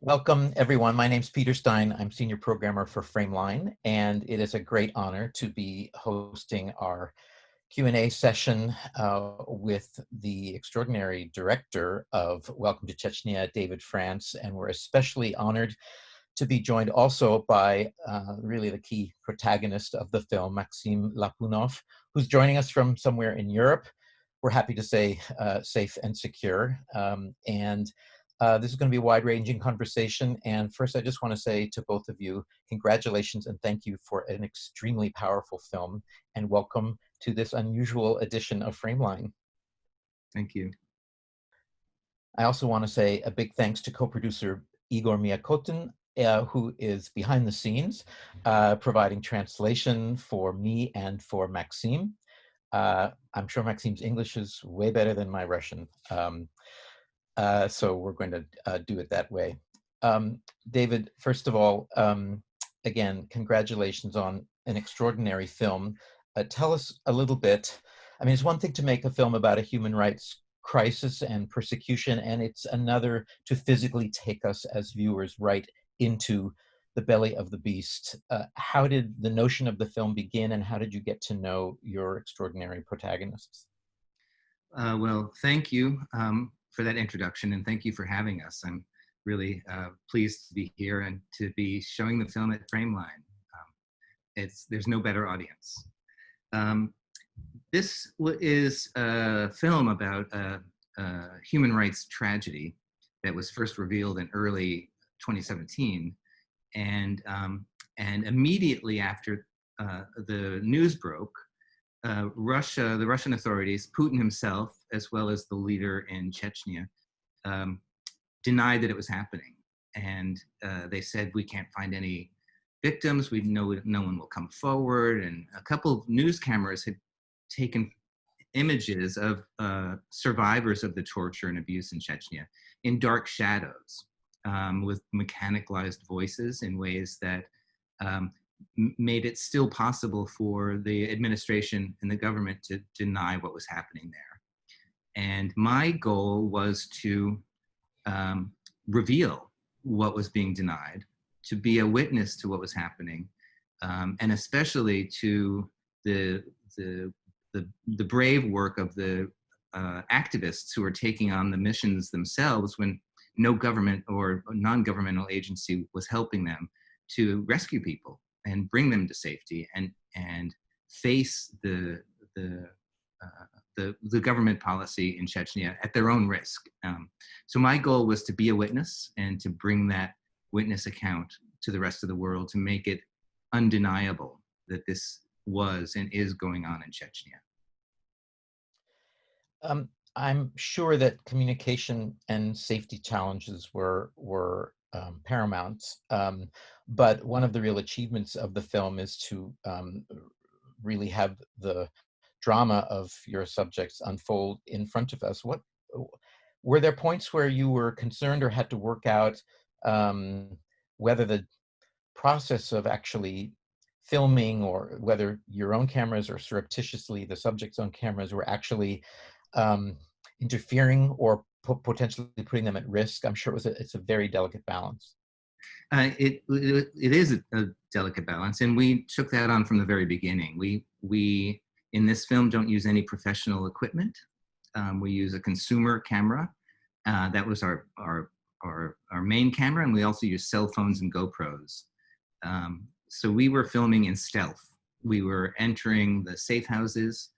Welcome, everyone. My name's Peter Stein. I'm senior programmer for Frameline, and it is a great honor to be hosting our Q&A session with the extraordinary director of Welcome to Chechnya, David France, and we're especially honored to be joined also by really the key protagonist of the film, Maxim Lapunov, who's joining us from somewhere in Europe. We're happy to say safe and secure. This is going to be a wide-ranging conversation. And first, I just want to say to both of you, congratulations and thank you for an extremely powerful film, and welcome to this unusual edition of Frameline. Thank you. I also want to say a big thanks to co-producer Igor Miakotin, who is behind the scenes, providing translation for me and for Maxime. I'm sure Maxime's English is way better than my Russian. So we're going to do it that way. David, first of all, again, congratulations on an extraordinary film. Tell us a little bit. I mean, it's one thing to make a film about a human rights crisis and persecution, and it's another to physically take us as viewers right into the belly of the beast. How did the notion of the film begin, and how did you get to know your extraordinary protagonists? Well, thank you for that introduction, and thank you for having us. I'm really pleased to be here and to be showing the film at Frameline. There's no better audience. This is a film about a human rights tragedy that was first revealed in early 2017, and immediately after the news broke, the Russian authorities, Putin himself, as well as the leader in Chechnya, denied that it was happening. And they said, we can't find any victims, we know no one will come forward. And a couple of news cameras had taken images of survivors of the torture and abuse in Chechnya in dark shadows, with mechanicalized voices in ways that made it still possible for the administration and the government to deny what was happening there. And my goal was to reveal what was being denied, to be a witness to what was happening, and especially to the brave work of the activists who are taking on the missions themselves when no government or non-governmental agency was helping them to rescue people and bring them to safety and face the government policy in Chechnya at their own risk. So my goal was to be a witness and to bring that witness account to the rest of the world, to make it undeniable that this was and is going on in Chechnya. I'm sure that communication and safety challenges were paramount, but one of the real achievements of the film is to really have the drama of your subjects unfold in front of us. What were there points where you were concerned or had to work out whether the process of actually filming, or whether your own cameras or surreptitiously the subject's own cameras were actually interfering or potentially putting them at risk? I'm sure it's a very delicate balance. It is a delicate balance, and we took that on from the very beginning. We in this film don't use any professional equipment. We use a consumer camera. That was our main camera, and we also use cell phones and GoPros. So we were filming in stealth. We were entering the safe houses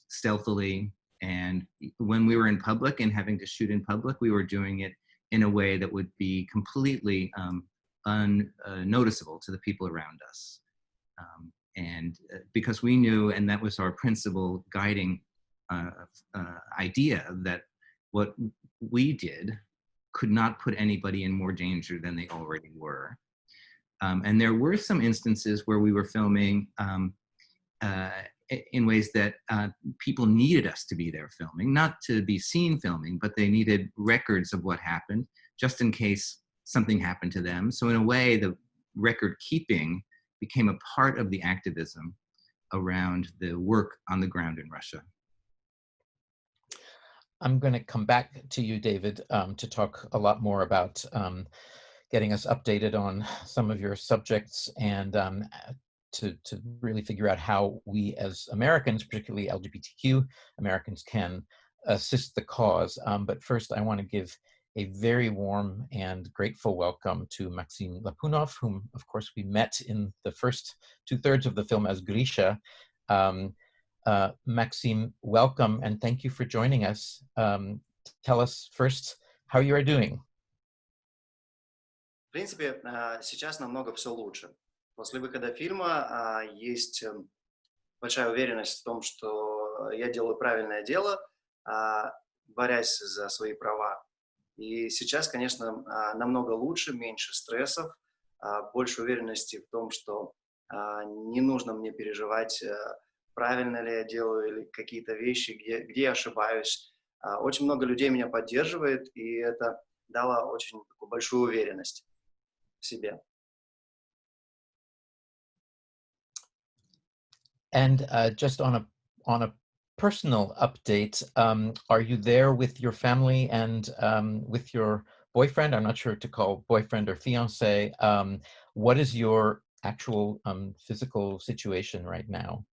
stealthily, and when we were in public and having to shoot in public, we were doing it in a way that would be completely unnoticeable to the people around us. And because we knew, and that was our principal guiding idea, that what we did could not put anybody in more danger than they already were. And there were some instances where we were filming in ways that people needed us to be there filming, not to be seen filming, but they needed records of what happened, just in case something happened to them. So in a way, the record keeping became a part of the activism around the work on the ground in Russia. I'm going to come back to you, David, to talk a lot more about getting us updated on some of your subjects and to really figure out how we as Americans, particularly LGBTQ Americans, can assist the cause. But first, I want to give a very warm and grateful welcome to Maxim Lapunov, whom, of course, we met in the first 2/3 of the film as Grisha. Maxime, welcome and thank you for joining us. Tell us first how you are doing. В принципе, сейчас намного все лучше. После выхода фильма есть большая уверенность в том, что я делаю правильное дело, борясь за свои права. И сейчас, конечно, намного лучше, меньше стрессов, больше уверенности в том, что не нужно мне переживать, правильно ли я делаю или какие-то вещи, где я ошибаюсь. Очень много людей меня поддерживает, и это дало очень такую большую уверенность в себе. And just on a personal update, are you there with your family and with your boyfriend? I'm not sure to call boyfriend or fiancé. What is your actual physical situation right now?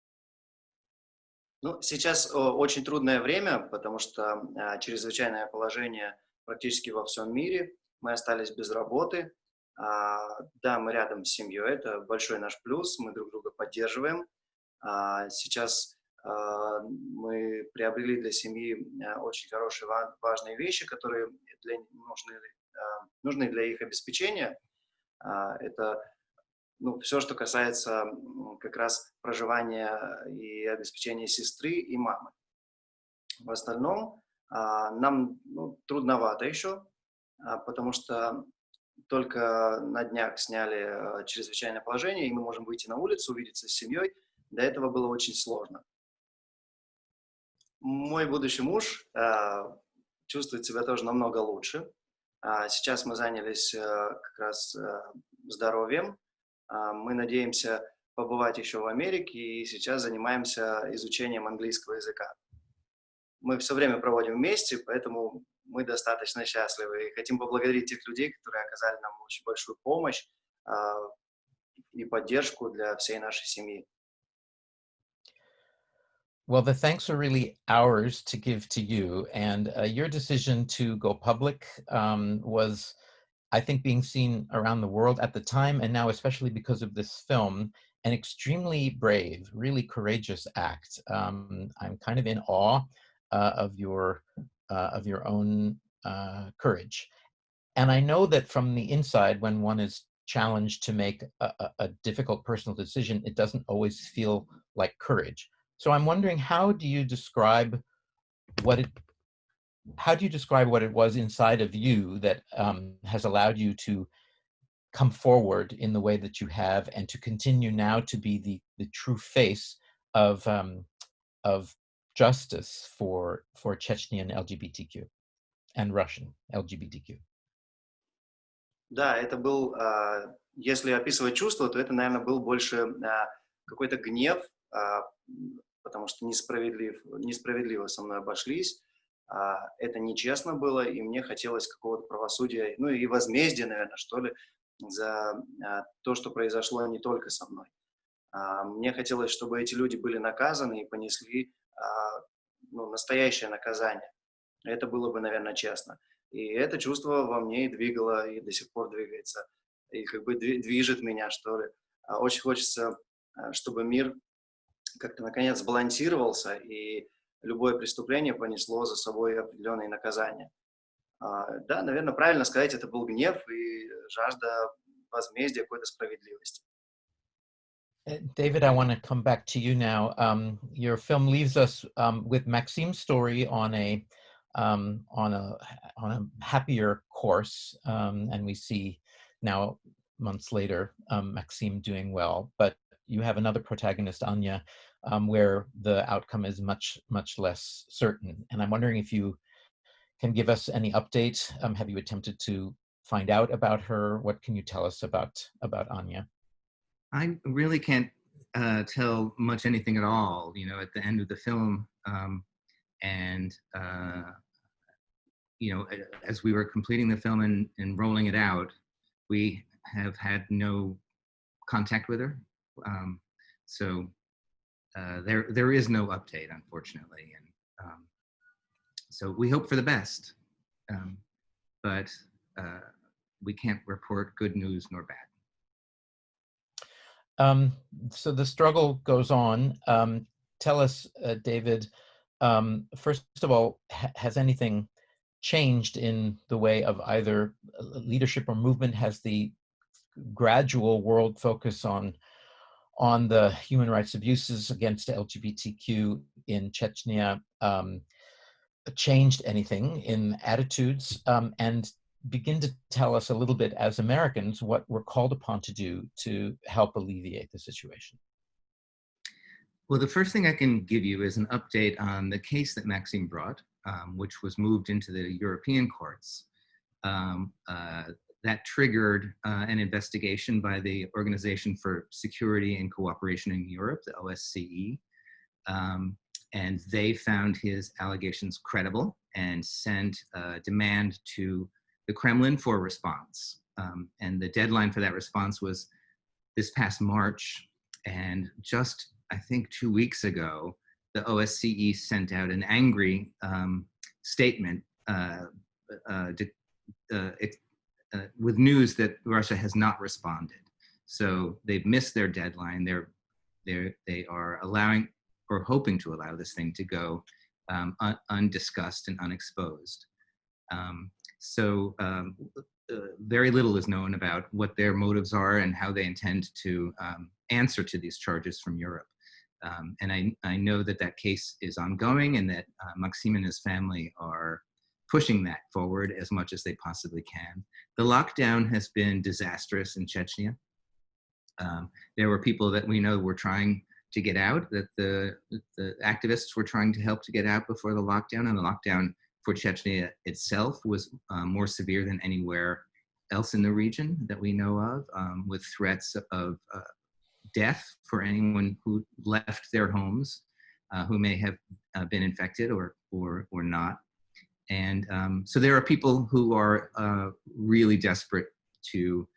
Ну, сейчас очень трудное время, потому что чрезвычайное положение практически во всем мире. Мы остались без работы. Да, мы рядом с семьей, это большой наш плюс, мы друг друга поддерживаем. Сейчас мы приобрели для семьи очень хорошие, важные вещи, которые нужны для их обеспечения. Это все, что касается как раз проживания и обеспечения сестры и мамы. В остальном нам трудновато еще, потому что только на днях сняли чрезвычайное положение, и мы можем выйти на улицу, увидеться с семьей. До этого было очень сложно. Мой будущий муж чувствует себя тоже намного лучше. Сейчас мы занялись как раз здоровьем. Мы надеемся побывать еще в Америке и сейчас занимаемся изучением английского языка. Мы все время проводим вместе, поэтому мы достаточно счастливы и хотим поблагодарить тех людей, которые оказали нам очень большую помощь и поддержку для всей нашей семьи. Well, the thanks are really ours to give to you, and your decision to go public was, I think, being seen around the world at the time, and now especially because of this film, an extremely brave, really courageous act. I'm kind of in awe of your own courage. And I know that from the inside, when one is challenged to make a difficult personal decision, it doesn't always feel like courage. So I'm wondering, how do you describe what it was inside of you that has allowed you to come forward in the way that you have, and to continue now to be the true face of justice for Chechnyan LGBTQ and Russian LGBTQ? Да, это был, если описывать чувства, то это, наверное, был больше какой-то гнев, потому что несправедливо со мной обошлись. Это нечестно было, и мне хотелось какого-то правосудия, и возмездия, наверное, что ли, за то, что произошло не только со мной. Мне хотелось, чтобы эти люди были наказаны и понесли настоящее наказание. Это было бы, наверное, честно. И это чувство во мне и двигало, и до сих пор двигается, и как бы движет меня, что ли. Очень хочется, чтобы мир как-то, наконец, сбалансировался, и любое преступление понесло за собой определенные наказания. Да, наверное, правильно сказать, это был гнев и жажда возмездия, какой-то справедливости. David, I want to come back to you now. Your film leaves us with Maxime's story on a happier course, and we see now, months later, Maxime doing well. But you have another protagonist, Anya, where the outcome is much less certain. And I'm wondering if you can give us any update. Have you attempted to find out about her? What can you tell us about Anya? I really can't tell much anything at all, at the end of the film. you know, as we were completing the film and rolling it out, we have had no contact with her. So there is no update, unfortunately. And so we hope for the best, but we can't report good news nor bad. So the struggle goes on. Tell us, David, first of all, has anything changed in the way of either leadership or movement? Has the gradual world focus on the human rights abuses against LGBTQ in Chechnya changed anything in attitudes? And begin to tell us a little bit, as Americans, what we're called upon to do to help alleviate the situation. Well, the first thing I can give you is an update on the case that Maxime brought, which was moved into the European courts. That triggered an investigation by the Organization for Security and Cooperation in Europe, the OSCE. And they found his allegations credible and sent a demand to the Kremlin for a response. And the deadline for that response was this past March. And just, I think, 2 weeks ago, the OSCE sent out an angry statement with news that Russia has not responded. So they've missed their deadline. They are allowing, or hoping to allow, this thing to go undiscussed and unexposed. Very little is known about what their motives are and how they intend to answer to these charges from Europe. And I know that that case is ongoing, and that Maxime and his family are pushing that forward as much as they possibly can. The lockdown has been disastrous in Chechnya. There were people that we know were trying to get out, that the activists were trying to help to get out before the lockdown, and the lockdown for Chechnya itself was more severe than anywhere else in the region that we know of, with threats of death for anyone who left their homes, who may have been infected or not. And so there are people who are really desperate to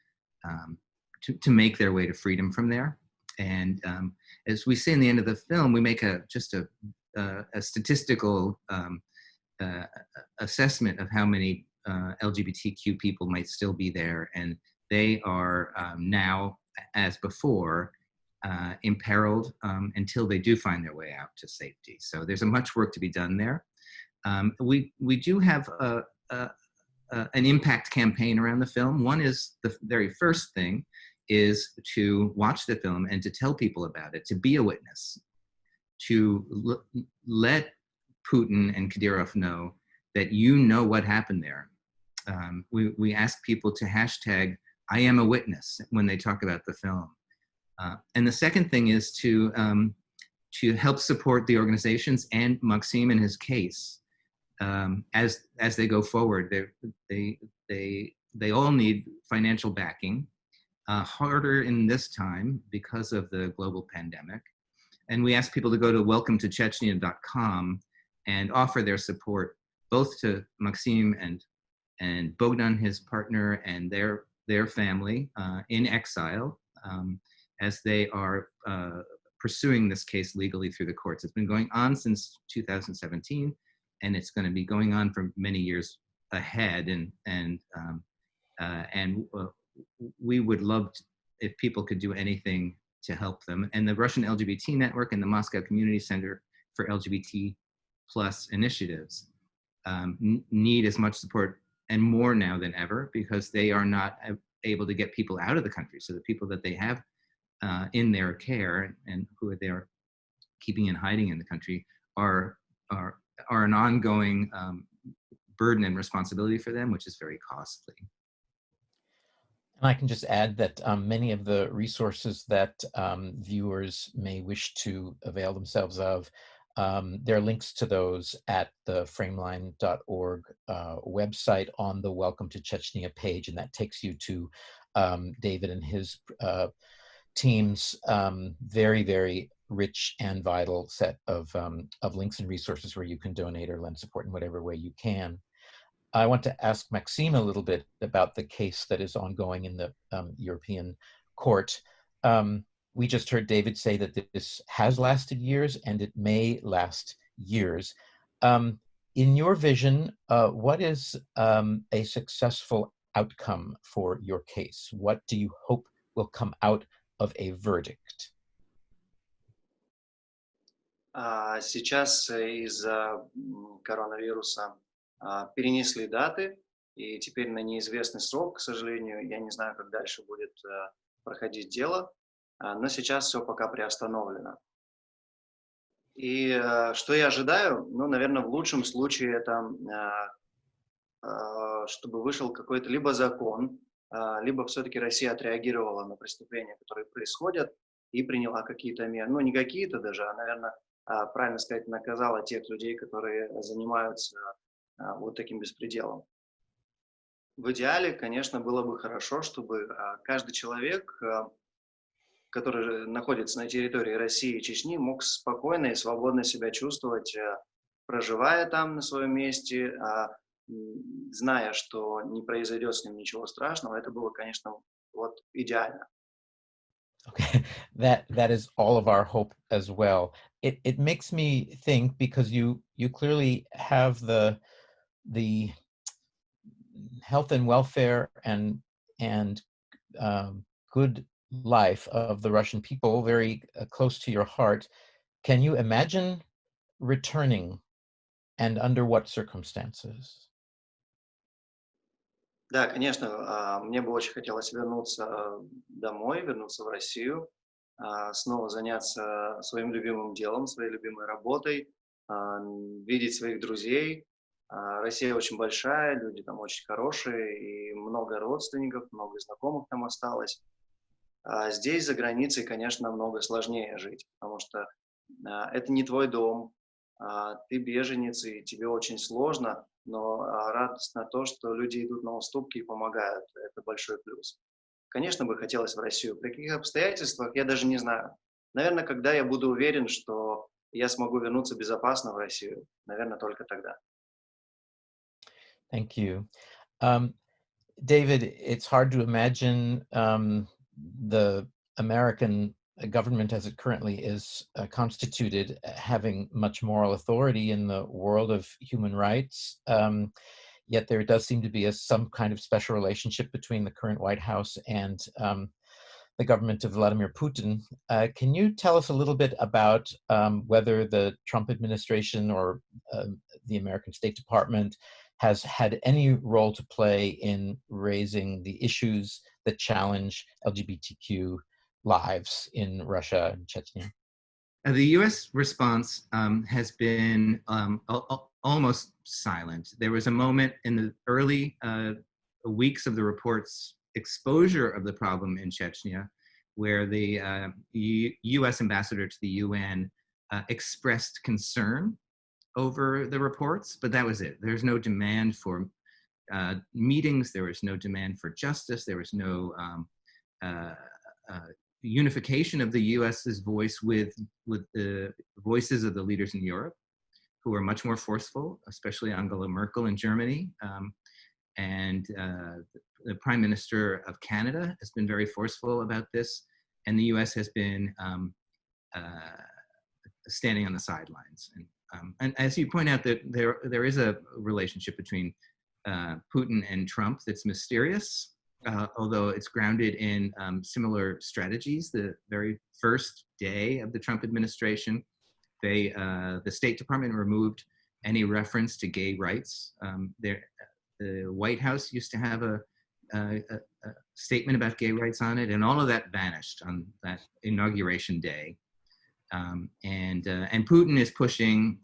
make their way to freedom from there. And as we say in the end of the film, we make just a statistical assessment of how many LGBTQ people might still be there, and they are now, as before, imperiled until they do find their way out to safety. So there's much work to be done there. We do have an impact campaign around the film. One is, the very first thing is to watch the film and to tell people about it, to be a witness, to let Putin and Kadyrov know that you know what happened there. We ask people to hashtag "I am a witness" when they talk about the film. And the second thing is to help support the organizations and Maxime and his case as they go forward. They all need financial backing, harder in this time because of the global pandemic. And we ask people to go to WELCOME TO CHECHNYA.com and offer their support both to Maxime and Bogdan, his partner, and their family in exile, as they are pursuing this case legally through the courts. It's been going on since 2017, and it's going to be going on for many years ahead. And we would love if people could do anything to help them. And the Russian LGBT Network and the Moscow Community Center for LGBT plus initiatives need as much support and more now than ever, because they are not able to get people out of the country. So the people that they have in their care and who they're keeping in hiding in the country are an ongoing burden and responsibility for them, which is very costly. And I can just add that many of the resources that viewers may wish to avail themselves of, there are links to those at the Frameline.org website on the Welcome to Chechnya page, and that takes you to David and his team's very, very rich and vital set of links and resources where you can donate or lend support in whatever way you can. I want to ask Maxime a little bit about the case that is ongoing in the European court. We just heard David say that this has lasted years and it may last years. In your vision, what is a successful outcome for your case? What do you hope will come out of a verdict? Сейчас из-за коронавируса перенесли даты, и теперь на неизвестный срок, к сожалению. Я не знаю, как дальше будет проходить дело, но сейчас все пока приостановлено. И что я ожидаю? Ну, наверное, в лучшем случае это, чтобы вышел какой-то либо закон, либо все-таки Россия отреагировала на преступления, которые происходят, и приняла какие-то меры. Ну, не какие-то даже, а, наверное, правильно сказать, наказала тех людей, которые занимаются вот таким беспределом. В идеале, конечно, было бы хорошо, чтобы каждый человек, который находится на территории России и Чечни, мог спокойно и свободно себя чувствовать, проживая там на своем месте, зная, что не произойдет с ним ничего страшного. Это было, конечно, вот идеально. Okay, that is all of our hope as well. It makes me think, because you clearly have the health and welfare and good life of the Russian people very close to your heart. Can you imagine returning, and under what circumstances? Да, конечно, мне бы очень хотелось вернуться домой, вернуться в Россию, снова заняться своим любимым делом, своей любимой работой, видеть своих друзей. Россия очень большая, люди там очень хорошие, и много родственников, много знакомых там осталось. Здесь, за границей, конечно, намного сложнее жить, потому что это не твой дом, ты беженец, и тебе очень сложно, но радостно то, что люди идут на уступки и помогают. Это большой плюс. Конечно, бы хотелось в Россию. При каких обстоятельствах, я даже не знаю. Наверное, когда я буду уверен, что я смогу вернуться безопасно в Россию. Наверное, только тогда. Thank you. David, it's hard to imagine the American government as it currently is constituted having much moral authority in the world of human rights. Yet there does seem to be some kind of special relationship between the current White House and the government of Vladimir Putin. Can you tell us a little bit about whether the Trump administration or the American State Department has had any role to play in raising the issues that challenge LGBTQ lives in Russia and Chechnya? The U.S. response has been almost silent. There was a moment in the early weeks of the report's exposure of the problem in Chechnya where the U.S. ambassador to the UN expressed concern over the reports, but that was it. There's no demand for meetings. There was no demand for justice. There was no unification of the U.S.'s voice with the voices of the leaders in Europe, who are much more forceful, especially Angela Merkel in Germany. And the Prime Minister of Canada has been very forceful about this. And the U.S. has been standing on the sidelines. And as you point out, that there is a relationship between Putin and Trump that's mysterious, although it's grounded in similar strategies. The very first day of the Trump administration, the State Department removed any reference to gay rights. The White House used to have a statement about gay rights on it, and all of that vanished on that inauguration day. And Putin is pushing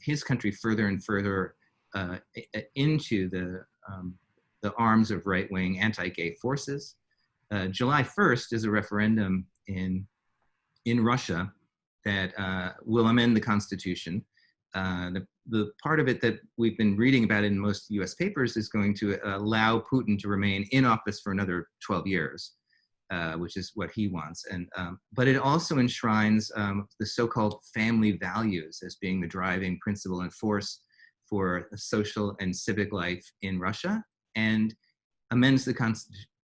his country further and further into the arms of right-wing anti-gay forces. July 1st is a referendum in Russia that will amend the constitution. The part of it that we've been reading about in most US papers is going to allow Putin to remain in office for another 12 years, which is what he wants. But it also enshrines the so-called family values as being the driving principle and force for social and civic life in Russia, and amends the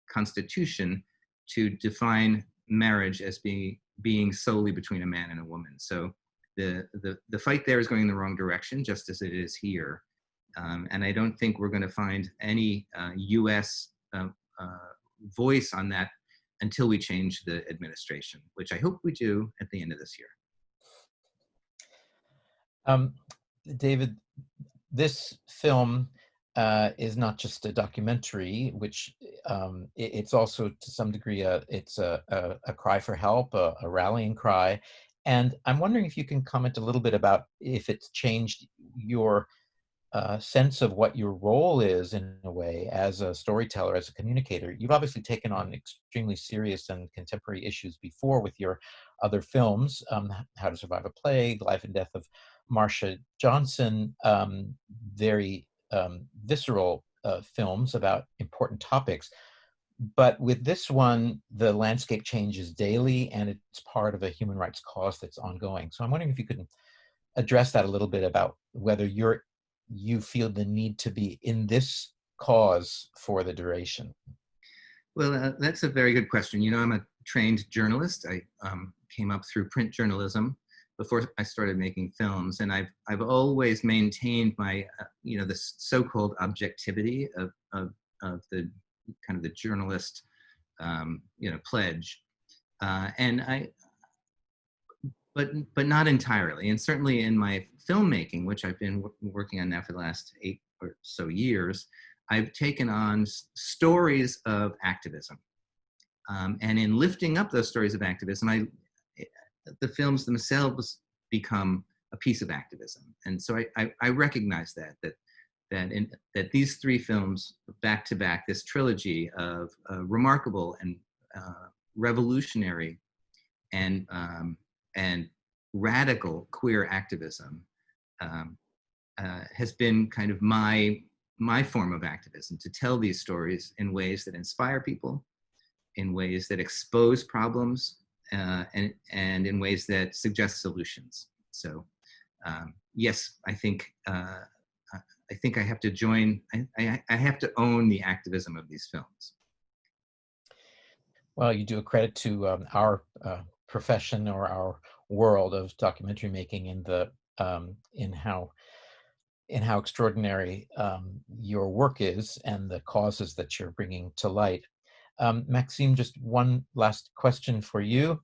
constitution to define marriage as being solely between a man and a woman. So the fight there is going in the wrong direction, just as it is here. And I don't think we're going to find any US voice on that until we change the administration, which I hope we do at the end of this year. David, this film is not just a documentary, which it's also to some degree it's a cry for help, a rallying cry. And I'm wondering if you can comment a little bit about if it's changed your sense of what your role is in a way as a storyteller, as a communicator. You've obviously taken on extremely serious and contemporary issues before with your other films, How to Survive a Plague, Life and Death of Marsha Johnson, very visceral films about important topics. But with this one, the landscape changes daily, and it's part of a human rights cause that's ongoing. So I'm wondering if you could address that a little bit about whether you feel the need to be in this cause for the duration. Well, that's a very good question. You know, I'm a trained journalist. I came up through print journalism before I started making films, and I've always maintained my the so-called objectivity of the kind of the journalist pledge, but not entirely. And certainly in my filmmaking, which I've been working on now for the last 8 or so years, I've taken on stories of activism. And in lifting up those stories of activism, the films themselves become a piece of activism. And so I recognize that these 3 films back to back, this trilogy of remarkable and revolutionary and radical queer activism has been kind of my form of activism, to tell these stories in ways that inspire people, in ways that expose problems, and in ways that suggest solutions. So yes, I think I have to join, I have to own the activism of these films. Well, you do a credit to our profession or our world of documentary making in the in how extraordinary your work is and the causes that you're bringing to light. Maxime, just one last question for you.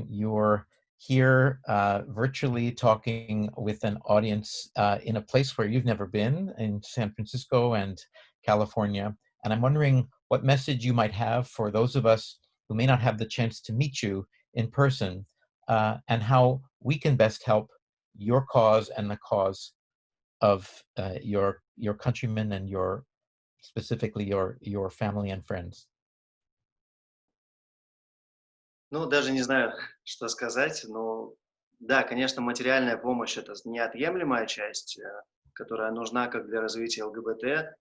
You're here virtually talking with an audience in a place where you've never been, in San Francisco and California. And I'm wondering what message you might have for those of us who may not have the chance to meet you in person, and how we can best help your cause and the cause of your countrymen and specifically your family and friends. Ну, даже не знаю, что сказать, но да, конечно, материальная помощь — это неотъемлемая часть, которая нужна как для развития ЛГБТ,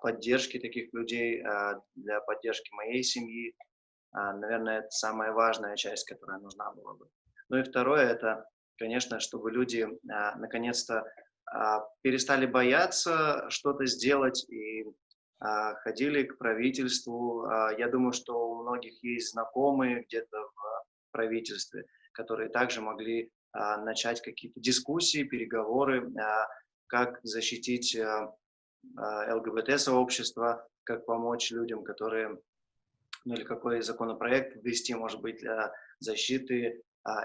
поддержки таких людей, для поддержки моей семьи. Наверное, это самая важная часть, которая нужна была бы. Ну и второе — это, конечно, чтобы люди наконец-то перестали бояться что-то сделать и ходили к правительству. Я думаю, что у многих есть знакомые где-то в правительстве, которые также могли начать какие-то дискуссии, переговоры, как защитить ЛГБТ-сообщество, как помочь людям, которые, ну или какой законопроект ввести, может быть, для защиты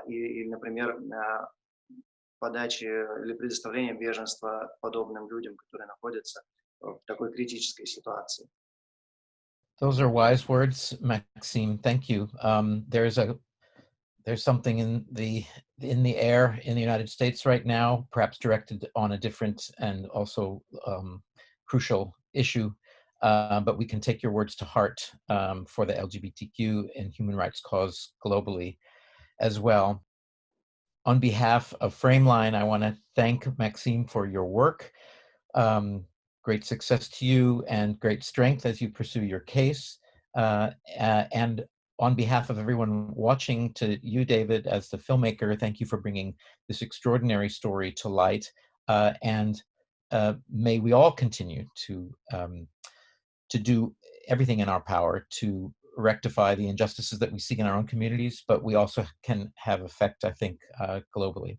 и, например, подачи или предоставления беженства подобным людям, которые находятся в такой критической ситуации. Those are wise words, Maxime. Thank you. There's something in the air in the United States right now, perhaps directed on a different and also crucial issue, but we can take your words to heart for the LGBTQ and human rights cause globally as well. On behalf of Frameline, I want to thank Maxime for your work. Great success to you and great strength as you pursue your case. And on behalf of everyone watching, to you, David, as the filmmaker, thank you for bringing this extraordinary story to light. And may we all continue to do everything in our power to rectify the injustices that we see in our own communities, but we also can have effect, I think, globally.